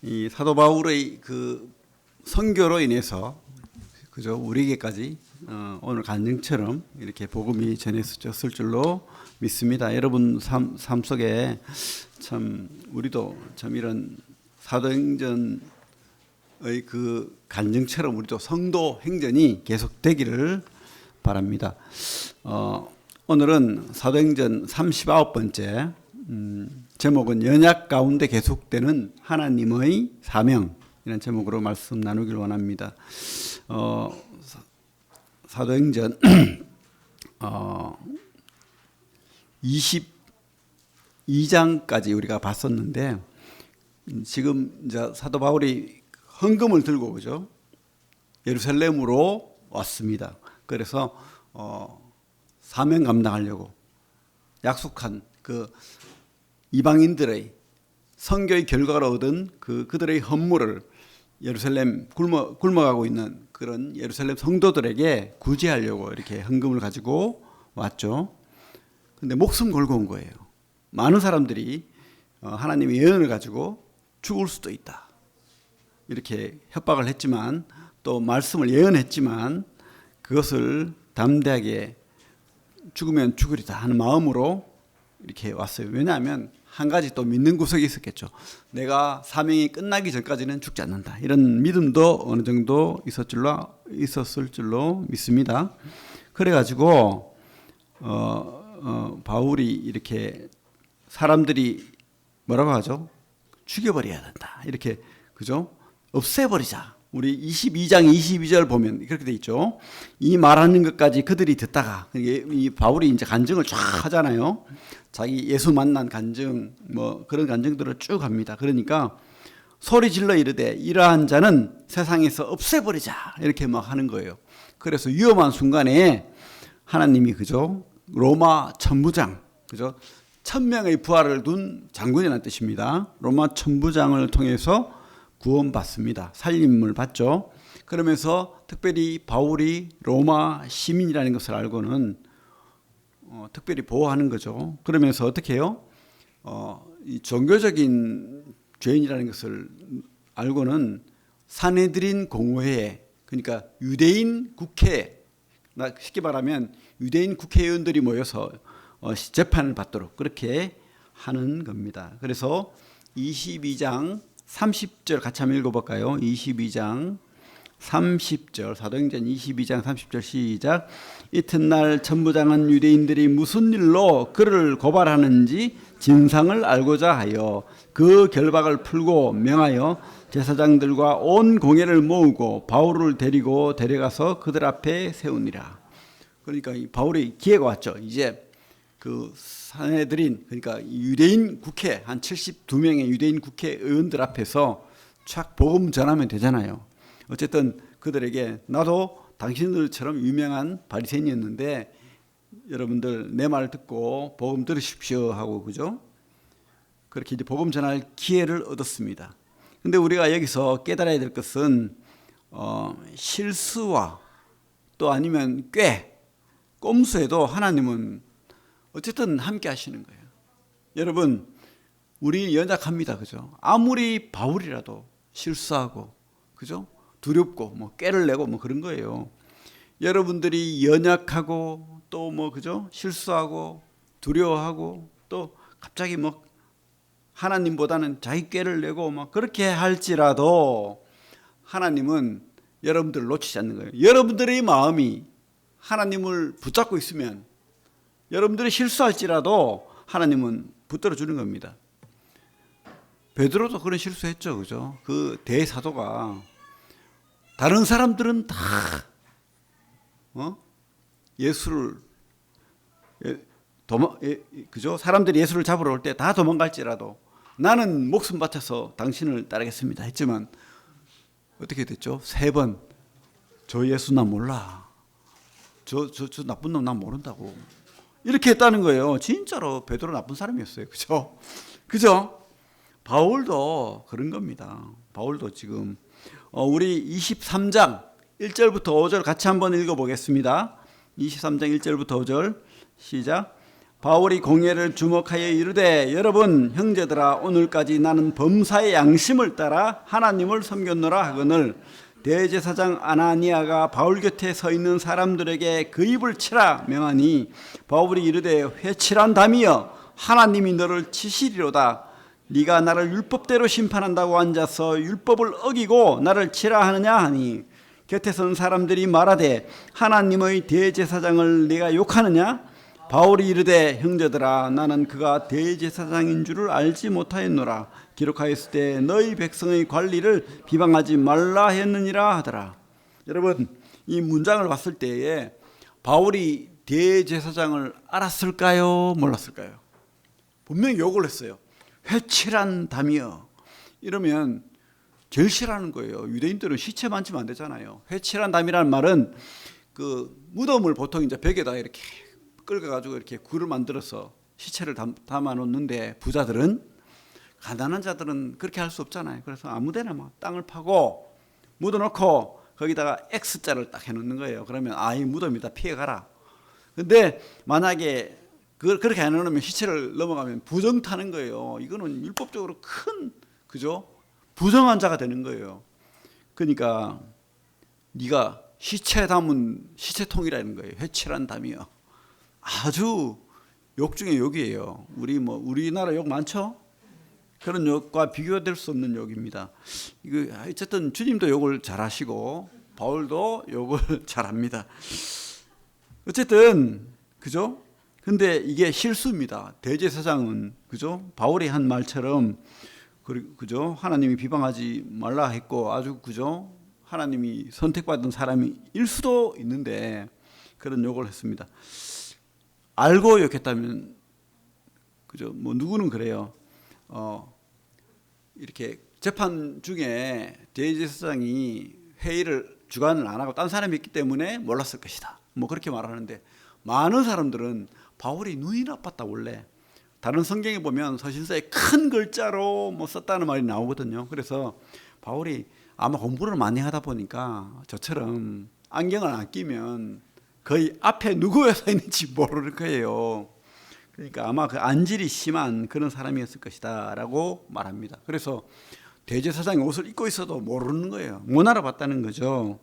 이 사도 바울의 그 선교로 인해서 그죠 우리에게까지 오늘 간증처럼 이렇게 복음이 전해졌을 줄로 믿습니다. 여러분 삶 속에 참 우리도 참 이런 사도행전의 그 간증처럼 우리도 성도 행전이 계속되기를 바랍니다. 오늘은 사도행전 39번째 제목은 연약 가운데 계속되는 하나님의 사명 이런 제목으로 말씀 나누기를 원합니다. 사도행전 22장까지 우리가 봤었는데 지금 이제 사도 바울이 헌금을 들고 그죠 예루살렘으로 왔습니다. 그래서 사명 감당하려고 약속한 그 이방인들의 선교의 결과로 얻은 그들의 헌물을 예루살렘 굶어가고 있는 그런 예루살렘 성도들에게 구제하려고 이렇게 헌금을 가지고 왔죠. 근데 목숨 걸고 온 거예요. 많은 사람들이 하나님의 예언을 가지고 죽을 수도 있다. 이렇게 협박을 했지만 또 말씀을 예언했지만 그것을 담대하게 죽으면 죽으리다 하는 마음으로 이렇게 왔어요. 왜냐하면 한 가지 또 믿는 구석이 있었겠죠. 내가 사명이 끝나기 전까지는 죽지 않는다. 이런 믿음도 어느 정도 있었을 줄로 믿습니다. 그래가지고 바울이 이렇게 사람들이 뭐라고 하죠? 죽여버려야 된다. 이렇게 그죠? 없애버리자. 우리 22장 22절 보면 그렇게 돼 있죠. 이 말하는 것까지 그들이 듣다가 이 바울이 이제 간증을 쫙 하잖아요. 자기 예수 만난 간증 뭐 그런 간증들을 쭉 합니다. 그러니까 소리 질러 이르되 이러한 자는 세상에서 없애버리자 이렇게 막 하는 거예요. 그래서 위험한 순간에 하나님이 그죠 로마 천부장 그죠 1000명의 부하를 둔 장군이라는 뜻입니다. 로마 천부장을 통해서 구원받습니다. 살림을 받죠. 그러면서 특별히 바울이 로마 시민이라는 것을 알고는 특별히 보호하는 거죠. 그러면서 어떻게 해요? 이 종교적인 죄인이라는 것을 알고는 산헤드린 공회에 그러니까 유대인 국회 쉽게 말하면 유대인 국회의원들이 모여서 재판을 받도록 그렇게 하는 겁니다. 그래서 22장 30절 같이 한번 읽어볼까요? 22장 30절 사도행전 22장 30절 시작. 이튿날 천부장은 유대인들이 무슨 일로 그를 고발하는지 진상을 알고자 하여 그 결박을 풀고 명하여 제사장들과 온 공회를 모으고 바울을 데리고 데려가서 그들 앞에 세우니라. 그러니까 이 바울이 기회가 왔죠. 이제 그 산헤드린 그러니까 유대인 국회 한 72명의 유대인 국회의원들 앞에서 착 복음 전하면 되잖아요. 어쨌든 그들에게 나도 당신들처럼 유명한 바리새인이었는데 여러분들 내 말 듣고 복음 들으십시오 하고 그죠? 그렇게 이제 복음 전할 기회를 얻었습니다. 근데 우리가 여기서 깨달아야 될 것은 실수와 또 아니면 꼼수에도 하나님은 어쨌든 함께 하시는 거예요. 여러분 우리 연약합니다. 그죠? 아무리 바울이라도 실수하고 그죠? 두렵고 뭐 꾀를 내고 뭐 그런 거예요. 여러분들이 연약하고 또 뭐 그죠? 실수하고 두려워하고 또 갑자기 뭐 하나님보다는 자기 꾀를 내고 막 그렇게 할지라도 하나님은 여러분들을 놓치지 않는 거예요. 여러분들의 마음이 하나님을 붙잡고 있으면 여러분들이 실수할지라도 하나님은 붙들어 주는 겁니다. 베드로도 그런 실수했죠. 그죠? 그 대사도가 다른 사람들은 다 예수를 그죠? 사람들이 예수를 잡으러 올 때 다 도망갈지라도 나는 목숨 바쳐서 당신을 따르겠습니다 했지만 어떻게 됐죠? 3번 저 예수 나 몰라. 저 나쁜 놈 난 모른다고. 이렇게 했다는 거예요. 진짜로 베드로 나쁜 사람이었어요. 그죠? 그죠? 바울도 그런 겁니다. 바울도 지금 우리 23장 1절부터 5절 같이 한번 읽어보겠습니다. 23장 1절부터 5절 시작. 바울이 공회를 주목하여 이르되 여러분 형제들아 오늘까지 나는 범사의 양심을 따라 하나님을 섬겼노라 하거늘 대제사장 아나니아가 바울 곁에 서 있는 사람들에게 그 입을 치라 명하니 바울이 이르되 회칠한다미여 하나님이 너를 치시리로다. 네가 나를 율법대로 심판한다고 앉아서 율법을 어기고 나를 치라 하느냐 하니 곁에 선 사람들이 말하되 하나님의 대제사장을 네가 욕하느냐? 바울이 이르되 형제들아 나는 그가 대제사장인 줄을 알지 못하였노라. 기록하였을 때 너희 백성의 관리를 비방하지 말라 했느니라 하더라. 여러분 이 문장을 봤을 때에 바울이 대제사장을 알았을까요? 몰랐을까요? 분명히 욕을 했어요. 회칠한 담이여. 이러면 제일 싫어하는 거예요. 유대인들은 시체 만지면 안 되잖아요. 회칠한 담이라는 말은 그 무덤을 보통 이제 벽에다 이렇게 긁어가지고 이렇게 굴을 만들어서 시체를 담아 놓는데 부자들은 가난한 자들은 그렇게 할 수 없잖아요. 그래서 아무데나 막 땅을 파고 묻어놓고 거기다가 X자를 딱 해놓는 거예요. 그러면 이 무덤이다 피해가라. 근데 만약에 그렇게 해놓으면 시체를 넘어가면 부정 타는 거예요. 이거는 율법적으로 큰 그죠? 부정한 자가 되는 거예요. 그러니까 네가 시체 담은 시체통이라는 거예요. 회칠한 담이요. 아주 욕 중에 욕이에요. 우리나라 욕 많죠? 그런 욕과 비교될 수 없는 욕입니다. 이거 어쨌든 주님도 욕을 잘하시고 바울도 욕을 잘합니다. 어쨌든 그죠? 근데 이게 실수입니다. 대제사장은 그죠? 바울이 한 말처럼 그죠? 하나님이 비방하지 말라 했고 아주 그죠? 하나님이 선택받은 사람일 수도 있는데 그런 욕을 했습니다. 알고 욕했다면 그죠? 뭐 누구는 그래요. 이렇게 재판 중에 대제사장이 회의를 주관을 안 하고 딴 사람이 있기 때문에 몰랐을 것이다. 뭐 그렇게 말하는데 많은 사람들은 바울이 눈이 나빴다 원래. 다른 성경에 보면 서신서에 큰 글자로 뭐 썼다는 말이 나오거든요. 그래서 바울이 아마 공부를 많이 하다 보니까 저처럼 안경을 안 끼면 거의 앞에 누구가 서 있는지 모를 거예요. 그러니까 아마 그 안질이 심한 그런 사람이었을 것이다 라고 말합니다. 그래서 대제사장이 옷을 입고 있어도 모르는 거예요. 못 알아봤다는 거죠.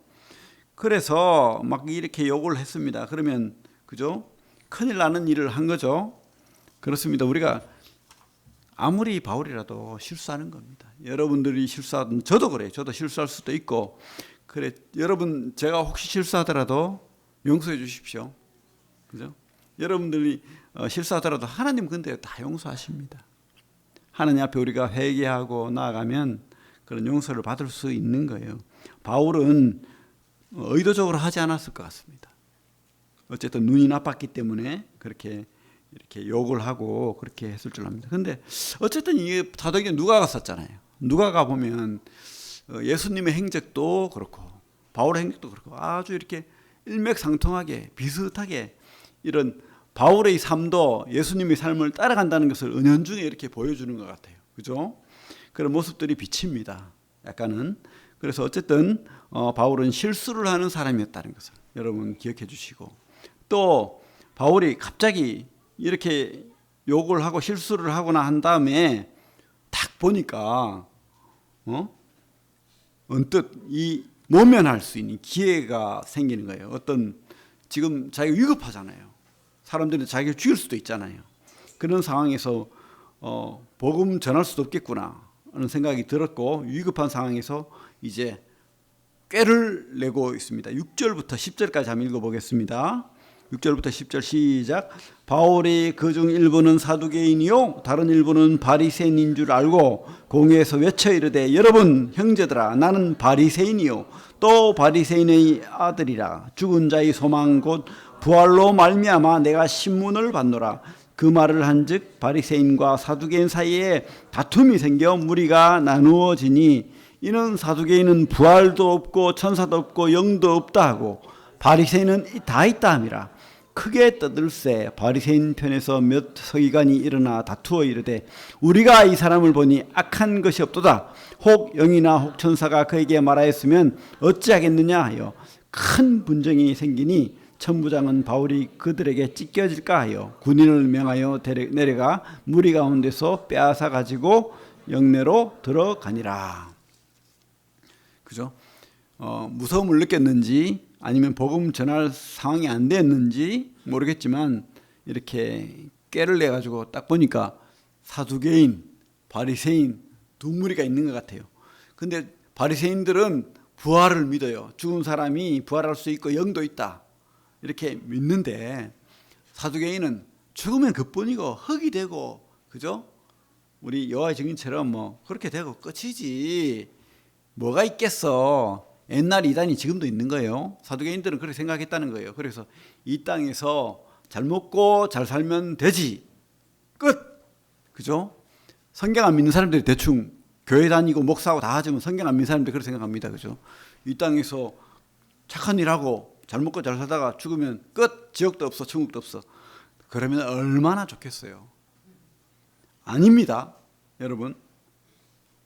그래서 막 이렇게 욕을 했습니다. 그러면 그죠? 큰일 나는 일을 한 거죠. 그렇습니다. 우리가 아무리 바울이라도 실수하는 겁니다. 여러분들이 실수하든 저도 그래요. 저도 실수할 수도 있고 그래. 여러분 제가 혹시 실수하더라도 용서해 주십시오. 그죠? 여러분들이 실수하더라도 하나님 근데 다 용서하십니다. 하나님 앞에 우리가 회개하고 나아가면 그런 용서를 받을 수 있는 거예요. 바울은 의도적으로 하지 않았을 것 같습니다. 어쨌든 눈이 나빴기 때문에 그렇게 이렇게 욕을 하고 그렇게 했을 줄 압니다. 근데 어쨌든 이게 사도행전 누가가 썼잖아요. 누가가 보면 예수님의 행적도 그렇고 바울의 행적도 그렇고 아주 이렇게 일맥상통하게 비슷하게 이런 바울의 삶도 예수님의 삶을 따라간다는 것을 은연중에 이렇게 보여주는 것 같아요. 그죠? 그런 모습들이 비칩니다. 약간은. 그래서 어쨌든 바울은 실수를 하는 사람이었다는 것을 여러분 기억해 주시고 또 바울이 갑자기 이렇게 욕을 하고 실수를 하거나 한 다음에 딱 보니까 언뜻 이 모면할 수 있는 기회가 생기는 거예요. 어떤 지금 자기가 위급하잖아요. 사람들이 자기를 죽일 수도 있잖아요. 그런 상황에서 복음 전할 수도 없겠구나 하는 생각이 들었고 위급한 상황에서 이제 꾀를 내고 있습니다. 6절부터 10절까지 한번 읽어보겠습니다. 6절부터 10절 시작. 바울이 그중 일부는 사두개인이요 다른 일부는 바리새인인 줄 알고 공회에서 외쳐 이르되 여러분 형제들아 나는 바리새인이요 또 바리새인의 아들이라 죽은 자의 소망 곧 부활로 말미암아 내가 신문을 받노라. 그 말을 한즉 바리새인과 사두개인 사이에 다툼이 생겨 무리가 나누어지니 이는 사두개인은 부활도 없고 천사도 없고 영도 없다 하고 바리새인은 다 있다 함이라. 크게 떠들세 바리새인 편에서 몇 서기관이 일어나 다투어 이르되 우리가 이 사람을 보니 악한 것이 없도다. 혹 영이나 혹 천사가 그에게 말하였으면 어찌하겠느냐 하여 큰 분쟁이 생기니 천부장은 바울이 그들에게 찢겨질까 하여 군인을 명하여 내려가 무리 가운데서 빼앗아 가지고 영내로 들어가니라. 그죠? 무서움을 느꼈는지 아니면 복음 전할 상황이 안 됐는지 모르겠지만 이렇게 꾀를 내 가지고 딱 보니까 사두개인, 바리새인 두 무리가 있는 것 같아요. 근데 바리새인들은 부활을 믿어요. 죽은 사람이 부활할 수 있고 영도 있다 이렇게 믿는데, 사두개인은 죽으면 그뿐이고 흙이 되고, 그죠? 우리 여호와의 증인처럼 뭐 그렇게 되고 끝이지 뭐가 있겠어. 옛날 이단이 지금도 있는 거예요. 사두개인들은 그렇게 생각했다는 거예요. 그래서 이 땅에서 잘 먹고 잘 살면 되지, 끝. 그죠? 성경 안 믿는 사람들이 대충 교회 다니고 목사하고 다 하지만 성경 안 믿는 사람들이 그렇게 생각합니다. 그죠? 이 땅에서 착한 일하고 잘 먹고 잘 살다가 죽으면 끝. 지옥도 없어, 천국도 없어. 그러면 얼마나 좋겠어요. 아닙니다, 여러분.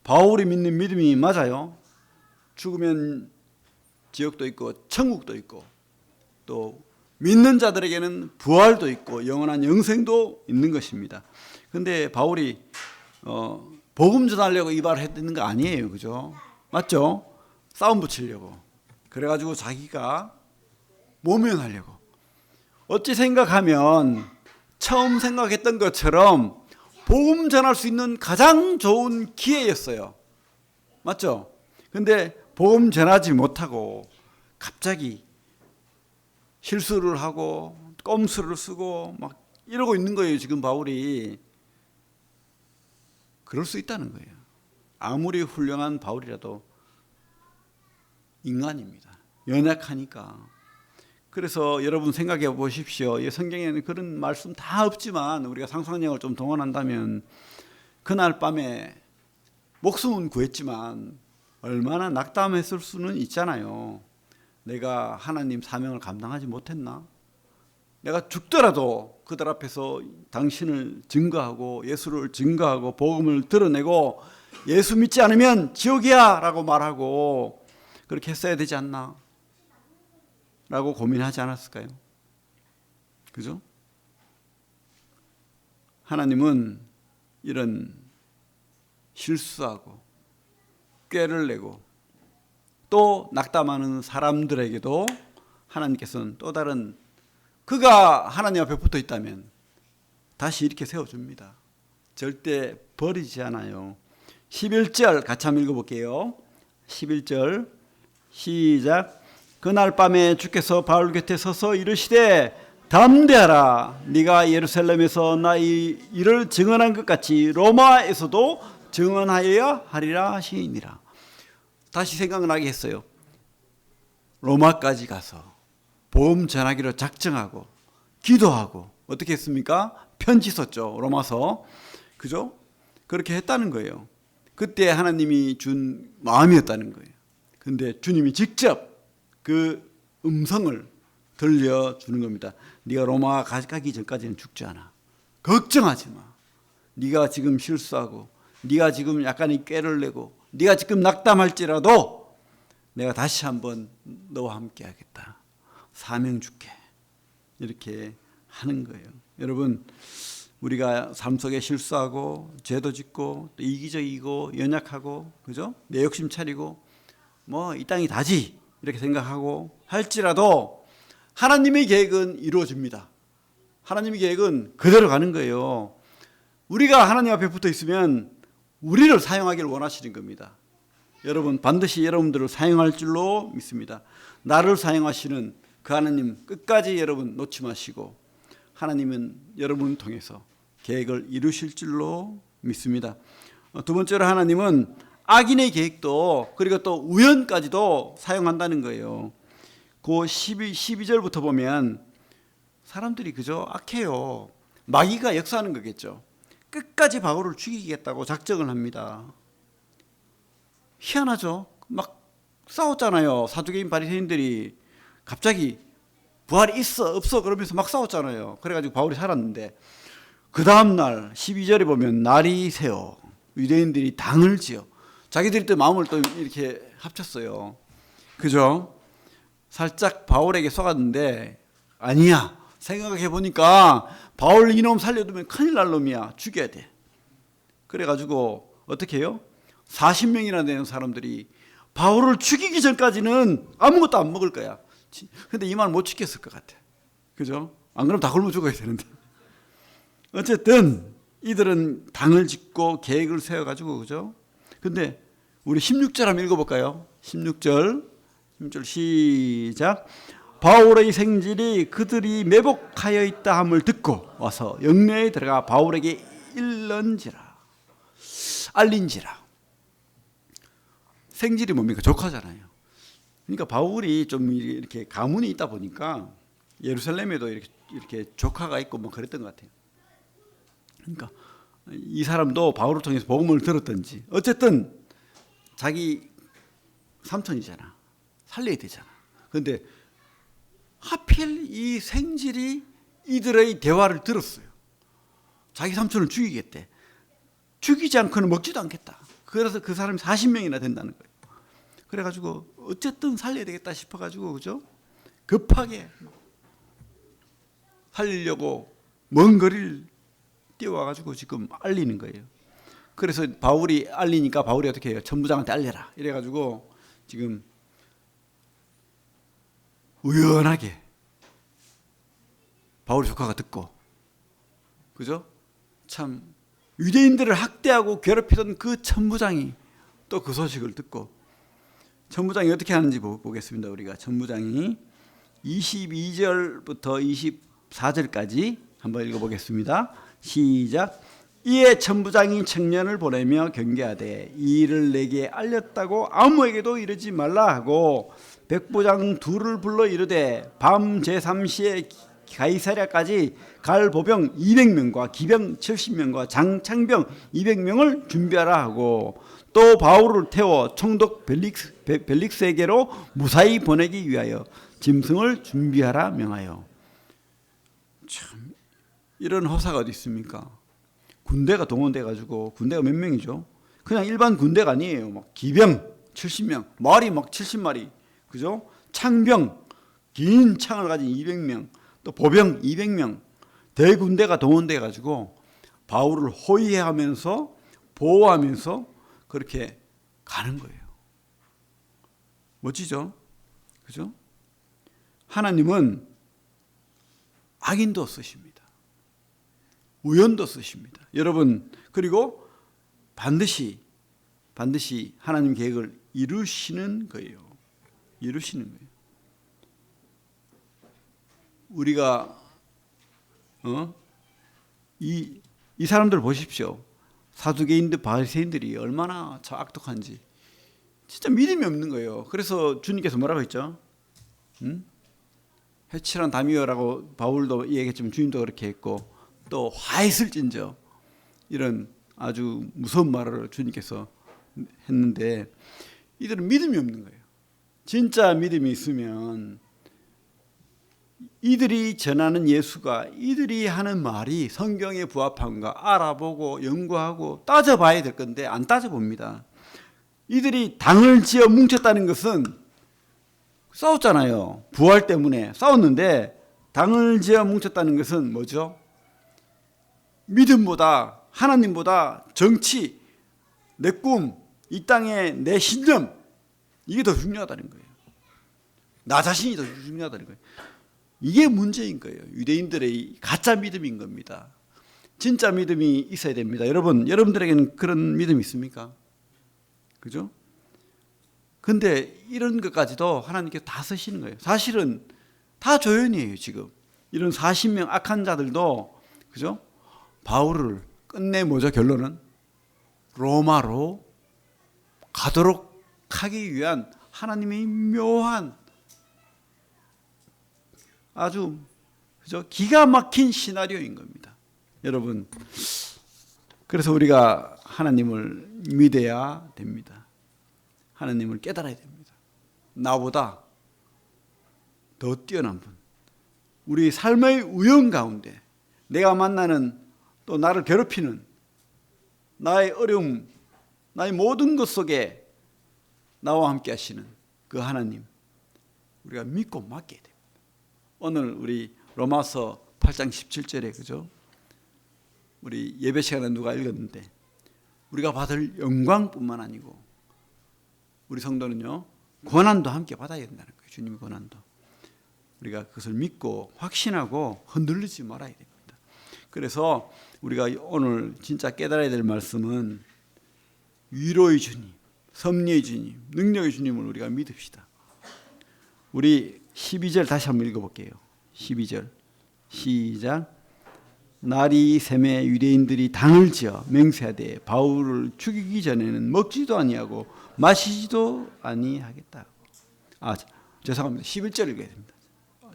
바울이 믿는 믿음이 맞아요. 죽으면 지옥도 있고 천국도 있고 또 믿는 자들에게는 부활도 있고 영원한 영생도 있는 것입니다. 그런데 바울이 복음 전하려고 이발했는 거 아니에요. 그죠? 맞죠? 싸움 붙이려고. 그래가지고 자기가 모면하려고. 어찌 생각하면 처음 생각했던 것처럼 복음 전할 수 있는 가장 좋은 기회였어요. 맞죠? 근데 복음 전하지 못하고 갑자기 실수를 하고 꼼수를 쓰고 막 이러고 있는 거예요. 지금 바울이. 그럴 수 있다는 거예요. 아무리 훌륭한 바울이라도 인간입니다. 연약하니까. 그래서 여러분 생각해 보십시오. 이 성경에는 그런 말씀 다 없지만 우리가 상상력을 좀 동원한다면 그날 밤에 목숨은 구했지만 얼마나 낙담했을 수는 있잖아요. 내가 하나님 사명을 감당하지 못했나? 내가 죽더라도 그들 앞에서 당신을 증거하고 예수를 증거하고 복음을 드러내고 예수 믿지 않으면 지옥이야 라고 말하고 그렇게 했어야 되지 않나? 라고 고민하지 않았을까요? 그죠? 하나님은 이런 실수하고 꾀를 내고 또 낙담하는 사람들에게도 하나님께서는 또 다른, 그가 하나님 앞에 붙어 있다면 다시 이렇게 세워줍니다. 절대 버리지 않아요. 11절 같이 한번 읽어볼게요. 11절 시작. 그날 밤에 주께서 바울 곁에 서서 이르시되 담대하라. 네가 예루살렘에서 나의 일을 증언한 것 같이 로마에서도 증언하여야 하리라 하시니라. 다시 생각나게 했어요. 로마까지 가서 복음 전하기로 작정하고 기도하고 어떻게 했습니까? 편지 썼죠. 로마서. 그죠? 그렇게 했다는 거예요. 그때 하나님이 준 마음이었다는 거예요. 근데 주님이 직접 그 음성을 들려주는 겁니다. 네가 로마 가기 전까지는 죽지 않아. 걱정하지 마. 네가 지금 실수하고 네가 지금 약간의 꾀를 내고 네가 지금 낙담할지라도 내가 다시 한번 너와 함께 하겠다. 사명 줄게. 이렇게 하는 거예요. 여러분, 우리가 삶 속에 실수하고 죄도 짓고 또 이기적이고 연약하고, 그죠? 내 욕심 차리고 뭐 이 땅이 다지 이렇게 생각하고 할지라도 하나님의 계획은 이루어집니다. 하나님의 계획은 그대로 가는 거예요. 우리가 하나님 앞에 붙어 있으면 우리를 사용하기를 원하시는 겁니다. 여러분, 반드시 여러분들을 사용할 줄로 믿습니다. 나를 사용하시는 그 하나님 끝까지 여러분 놓지 마시고 하나님은 여러분을 통해서 계획을 이루실 줄로 믿습니다. 두 번째로 하나님은 악인의 계획도 그리고 또 우연까지도 사용한다는 거예요. 그 12절부터 보면 사람들이 그저 악해요. 마귀가 역사하는 거겠죠. 끝까지 바울을 죽이겠다고 작정을 합니다. 희한하죠. 막 싸웠잖아요. 사두개인 바리새인들이 갑자기 부활이 있어 없어 그러면서 막 싸웠잖아요. 그래가지고 바울이 살았는데 그 다음날 12절에 보면 날이 새어 유대인들이 당을 지어 자기들이 또 마음을 또 이렇게 합쳤어요. 그죠? 살짝 바울에게 속았는데 아니야. 생각해 보니까 바울 이놈 살려두면 큰일 날 놈이야. 죽여야 돼. 그래가지고 어떻게 해요? 40명이나 되는 사람들이 바울을 죽이기 전까지는 아무것도 안 먹을 거야. 근데 이 말 못 지켰을 것 같아. 그죠? 안 그러면 다 굶어 죽어야 되는데. 어쨌든 이들은 당을 짓고 계획을 세워가지고, 그죠? 근데 우리 16절 한번 읽어볼까요? 16절 시작. 바울의 생질이 그들이 매복하여 있다 함을 듣고 와서 영내에 들어가 바울에게 알린지라. 생질이 뭡니까? 조카잖아요. 그러니까 바울이 좀 이렇게 가문이 있다 보니까 예루살렘에도 이렇게 조카가 있고 뭐 그랬던 것 같아요. 그러니까 이 사람도 바울을 통해서 복음을 들었든지 어쨌든 자기 삼촌이잖아. 살려야 되잖아. 그런데 하필 이 생질이 이들의 대화를 들었어요. 자기 삼촌을 죽이겠대. 죽이지 않고는 먹지도 않겠다. 그래서 그 사람이 40명이나 된다는 거예요. 그래가지고 어쨌든 살려야 되겠다 싶어가지고, 그죠? 급하게 살리려고 먼 거리를 뛰어와가지고 지금 알리는 거예요. 그래서 바울이 알리니까 바울이 어떻게 해요? 천부장한테 알려라. 이래가지고 지금 우연하게 바울 조카가 듣고, 그죠? 참 유대인들을 학대하고 괴롭히던 그 천부장이 또 그 소식을 듣고, 천부장이 어떻게 하는지 보겠습니다. 우리가 천부장이 22절부터 24절까지 한번 읽어보겠습니다. 시작. 이에 천부장이 청년을 보내며 경계하되 이 일을 내게 알렸다고 아무에게도 이르지 말라 하고 백부장 둘을 불러 이르되 밤 제3시에 가이사랴까지 갈 보병 200명과 기병 70명과 장창병 200명을 준비하라 하고 또 바울을 태워 총독 벨릭스에게로 무사히 보내기 위하여 짐승을 준비하라 명하여. 참 이런 허사가 어디 있습니까? 군대가 동원돼 가지고, 군대가 몇 명이죠? 그냥 일반 군대가 아니에요. 막 기병 70명, 말이 막 70마리, 그죠? 창병, 긴 창을 가진 200명, 또 보병 200명, 대군대가 동원돼 가지고 바울을 호위하면서 보호하면서 그렇게 가는 거예요. 멋지죠? 그죠? 하나님은 악인도 쓰십니다. 우연도 쓰십니다. 여러분, 그리고 반드시 하나님 계획을 이루시는 거예요. 이루시는 거예요. 우리가 이 사람들 보십시오. 사두개인들, 바리새인들이 얼마나 저 악독한지 진짜 믿음이 없는 거예요. 그래서 주님께서 뭐라고 했죠? 회칠한 담이여라고 바울도 얘기했지만 주님도 그렇게 했고, 또 화했을진저, 이런 아주 무서운 말을 주님께서 했는데 이들은 믿음이 없는 거예요. 진짜 믿음이 있으면 이들이 전하는 예수가, 이들이 하는 말이 성경에 부합한가 알아보고 연구하고 따져봐야 될 건데 안 따져봅니다. 이들이 당을 지어 뭉쳤다는 것은 싸웠잖아요. 부활 때문에 싸웠는데 당을 지어 뭉쳤다는 것은 뭐죠? 믿음보다, 하나님보다 정치, 내 꿈, 이 땅에 내 신념, 이게 더 중요하다는 거예요. 나 자신이 더 중요하다는 거예요. 이게 문제인 거예요. 유대인들의 가짜 믿음인 겁니다. 진짜 믿음이 있어야 됩니다. 여러분들에게는 그런 믿음이 있습니까? 그죠? 근데 이런 것까지도 하나님께서 다 쓰시는 거예요. 사실은 다 조연이에요, 지금. 이런 40명 악한 자들도, 그죠? 바울을 끝내 뭐죠, 결론은? 로마로 가도록 하기 위한 하나님의 묘한 아주, 그죠? 기가 막힌 시나리오인 겁니다. 여러분, 그래서 우리가 하나님을 믿어야 됩니다. 하나님을 깨달아야 됩니다. 나보다 더 뛰어난 분, 우리 삶의 우연 가운데 내가 만나는, 또 나를 괴롭히는 나의 어려움, 나의 모든 것 속에 나와 함께 하시는 그 하나님, 우리가 믿고 맡겨야 됩니다. 오늘 우리 로마서 8장 17절에 그죠? 우리 예배 시간에 누가 읽었는데 우리가 받을 영광뿐만 아니고 우리 성도는요 고난도 함께 받아야 된다는 거예요. 주님의 고난도. 우리가 그것을 믿고 확신하고 흔들리지 말아야 됩니다. 그래서 우리가 오늘 진짜 깨달아야 될 말씀은 위로의 주님, 섭리의 주님, 능력의 주님을 우리가 믿읍시다. 우리 12절 다시 한번 읽어볼게요. 12절 시작. 날이 샘에 유대인들이 당을 지어 맹세하되 바울을 죽이기 전에는 먹지도 아니하고 마시지도 아니하겠다. 죄송합니다. 11절 읽어야 됩니다.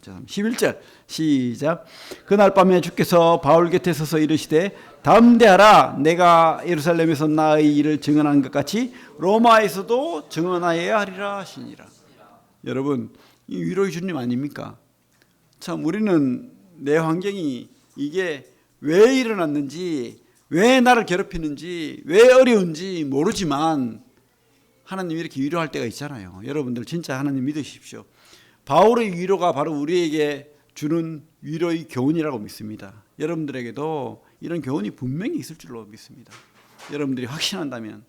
죄송합니다. 11절 시작. 그날 밤에 주께서 바울 곁에 서서 이르시되 담대하라. 내가 예루살렘에서 나의 일을 증언한 것 같이 로마에서도 증언하여야 하리라 하시니라. 여러분, 이 위로의 주님 아닙니까? 참 우리는 내 환경이 이게 왜 일어났는지, 왜 나를 괴롭히는지, 왜 어려운지 모르지만 하나님이 이렇게 위로할 때가 있잖아요. 여러분들 진짜 하나님 믿으십시오. 바울의 위로가 바로 우리에게 주는 위로의 교훈이라고 믿습니다. 여러분들에게도 이런 교훈이 분명히 있을 줄로 믿습니다. 여러분들이 확신한다면,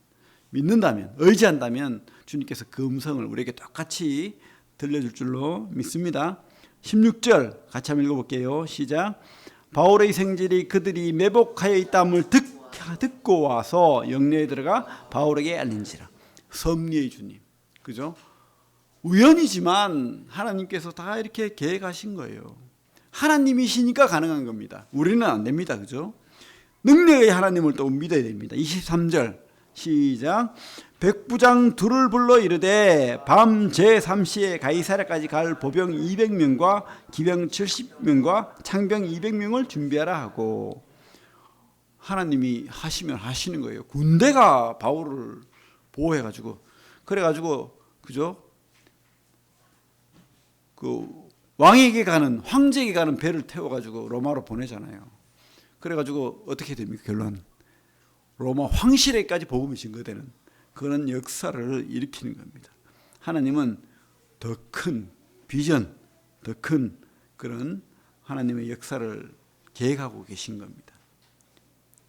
믿는다면, 의지한다면 주님께서 그 음성을 우리에게 똑같이 들려줄 줄로 믿습니다. 16절 같이 한번 읽어볼게요. 시작. 바울의 생질이 그들이 매복하여 있다함을 듣고 와서 영내에 들어가 바울에게 알린지라. 섭리의 주님, 그죠? 우연이지만 하나님께서 다 이렇게 계획하신 거예요. 하나님이시니까 가능한 겁니다. 우리는 안 됩니다, 그죠? 능력의 하나님을 또 믿어야 됩니다. 23절 시작. 백부장 둘을 불러 이르되 밤 제3시에 가이사랴까지 갈 보병 200명과 기병 70명과 창병 200명을 준비하라 하고, 하나님이 하시면 하시는 거예요. 군대가 바울을 보호해가지고, 그래가지고 그죠? 그 왕에게 가는, 황제에게 가는 배를 태워가지고 로마로 보내잖아요. 그래가지고 어떻게 됩니까? 결론 로마 황실에까지 복음이 증거되는 그런 역사를 일으키는 겁니다. 하나님은 더 큰 비전, 더 큰 그런 하나님의 역사를 계획하고 계신 겁니다.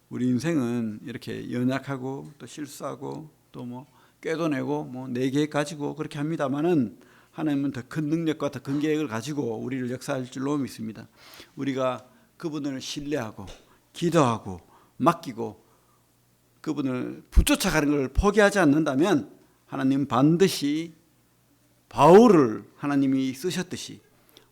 우리 인생은 이렇게 연약하고 또 실수하고 또 뭐 꾀도 내고 뭐 내 계획 가지고 그렇게 합니다만은 하나님은 더 큰 능력과 더 큰 계획을 가지고 우리를 역사할 줄로 믿습니다. 우리가 그분을 신뢰하고 기도하고 맡기고 그분을 붙쫓아가는 걸 포기하지 않는다면 하나님 반드시 바울을 하나님이 쓰셨듯이,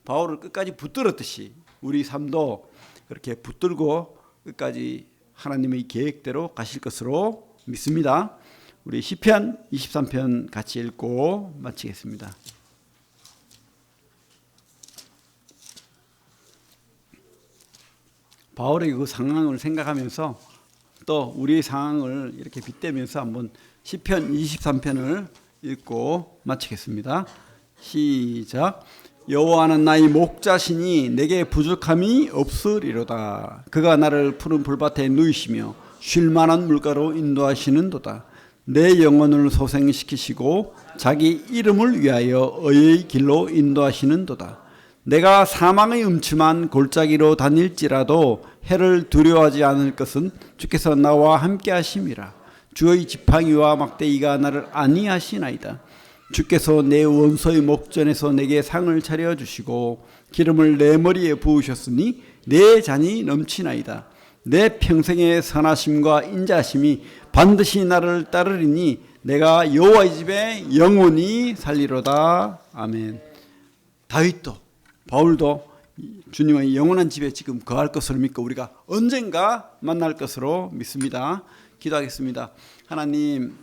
바울을 끝까지 붙들었듯이 우리 삶도 그렇게 붙들고 끝까지 하나님의 계획대로 가실 것으로 믿습니다. 우리 시편 23편 같이 읽고 마치겠습니다. 바울의 그 상황을 생각하면서 또 우리의 상황을 이렇게 빗대면서 한번 시편 23편을 읽고 마치겠습니다. 시작. 여호와는 나의 목자시니 내게 부족함이 없으리로다. 그가 나를 푸른 풀밭에 누이시며 쉴 만한 물가로 인도하시는도다. 내 영혼을 소생시키시고 자기 이름을 위하여 의의 길로 인도하시는도다. 내가 사망의 음침한 골짜기로 다닐지라도 해를 두려워하지 않을 것은 주께서 나와 함께 하심이라. 주의 지팡이와 막대기가 나를 안위하시나이다. 주께서 내 원소의 목전에서 내게 상을 차려주시고 기름을 내 머리에 부으셨으니 내 잔이 넘치나이다. 내 평생의 선하심과 인자심이 반드시 나를 따르리니 내가 여호와의 집에 영원히 살리로다. 아멘. 다윗도 바울도 주님의 영원한 집에 지금 거할 것으로 믿고 우리가 언젠가 만날 것으로 믿습니다. 기도하겠습니다. 하나님,